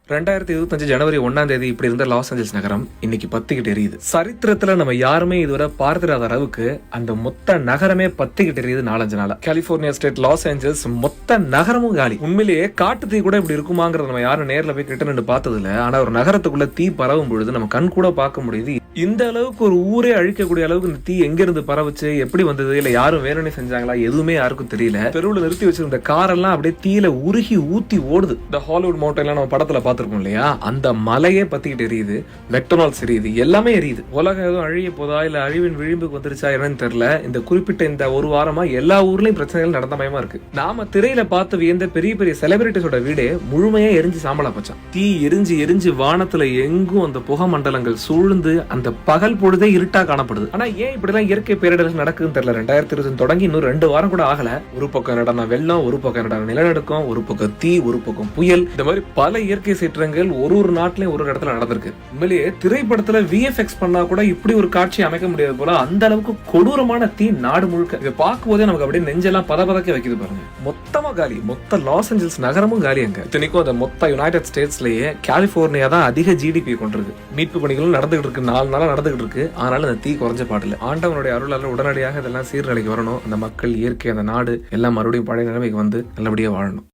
2025 ஜனவரி 1ஆம் தேதி இப்படி இருந்த லாஸ் ஏஞ்சல்ஸ் நகரம் இன்னைக்கு பத்திக்கிட்டு எரியுது. சரித்திரத்துல நம்ம யாருமே இதுவரை பார்த்திராத அளவுக்கு அந்த மொத்த நகரமே பத்திக்கிட்டு எரியுது 4-5 நாளா. கலிபோர்னியா ஸ்டேட் லாஸ் ஏஞ்சல்ஸ் மொத்த நகரமும் காலி. உண்மையிலேயே காட்டு தீ கூட இப்படி இருக்குமாங்கிறத நம்ம யாரும் நேர்ல போய் கிட்ட நின்று பார்த்தது இல்ல. ஆனா ஒரு நகரத்துக்குள்ள தீ பரவும் பொழுது நம்ம கண் கூட பார்க்க முடியுது. இந்த அளவுக்கு ஒரு ஊரே அழிக்கக்கூடிய அளவுக்கு இந்த தீ எங்க இருந்து பரவுச்சு, எப்படி வந்தது, இல்ல யாரும் வேணும்னே செஞ்சாங்களா, எதுவுமே யாருக்கும் தெரியல. தெருவுல நிறுத்தி வச்சிருந்த காரெல்லாம் அப்படியே தீயில உருகி ஊத்தி ஓடுது. இந்த ஹாலிவுட் மவுண்டைன்லாம் நம்ம படத்துல பார்த்திருக்கோம் இல்லையா, அந்த மலையே பத்திக்கிட்டு எரியுது, மெக்டொனால்ட்ஸ் எரியுது, எல்லாமே எரியுது. உலகம் எதுவும் அழிய போதா இல்ல அழிவின் விளிம்புக்கு வந்துருச்சா என்னன்னு தெரியல. இந்த குறிப்பிட்ட இந்த ஒரு வாரமா எல்லா ஊர்லயும் பிரச்சனைகள் நடந்த மயமா இருக்கு. நாம திரையில பார்த்து வியந்த பெரிய பெரிய செலிபிரிட்டிஸோட வீடே முழுமையா எரிஞ்சு சாம்பலா போச்சான். தீ எரிஞ்சு எரிஞ்சு வானத்துல எங்கும் அந்த புகை மண்டலங்கள் சூழ்ந்து அந்த பகல் பொழுதே இருட்டா காணப்படுது. ஆனா ஏன் இப்படி எல்லாம் இயற்கை பேரிடர்கள் நடக்குதுன்னு தெரியல. 2020 தொடங்கி இன்னும் 2 வாரம் கூட ஆகல. ஒரு பக்கம் நடன வெள்ளம், ஒரு பக்கம் நடன நிலநடுக்கம், ஒரு பக்கம் தீ, ஒரு பக்கம் புயல், இந்த மாதிரி பல இயற்கை சீற்றங்கள் ஒரு நாட்டிலையும் ஒரு இடத்துல நடந்திருக்கு. உண்மையிலேயே திரைப்படத்துல VFX பண்ணா கூட இப்படி ஒரு காட்சி அமைக்க முடியாது போல அந்த அளவுக்கு கொடூரமான தீ நாடு முழுக்க. இதை பார்க்கும் போதே நமக்கு அப்படியே நெஞ்செல்லாம் பதபதக்க வைக்குது பாருங்க. மொத்தமா காலி, மொத்த லாஸ் ஏஞ்சல்ஸ் நகரமும் காலி. அங்க இத்தனைக்கும் அந்த மொத்த யுனைடெட் ஸ்டேட்ஸ்லயே கலிபோர்னியா தான் அதிக GDP கொண்டிருக்கு. மீட்பு பணிகளும் நடந்துகிட்டு இருக்கு, 4 நாளா நடந்துகிட்டு இருக்கு. ஆனாலும் அந்த தீ குறைஞ்ச பாடல. ஆண்டவனுடைய அருளால உடனடியாக இதெல்லாம் சீர்நிலைக்கு வரணும். அந்த மக்கள், இயற்கை, அந்த நாடு எல்லாம் மறுபடியும் பழைய நிலைமைக்கு வந்து நல்லபடியா வாழணும்.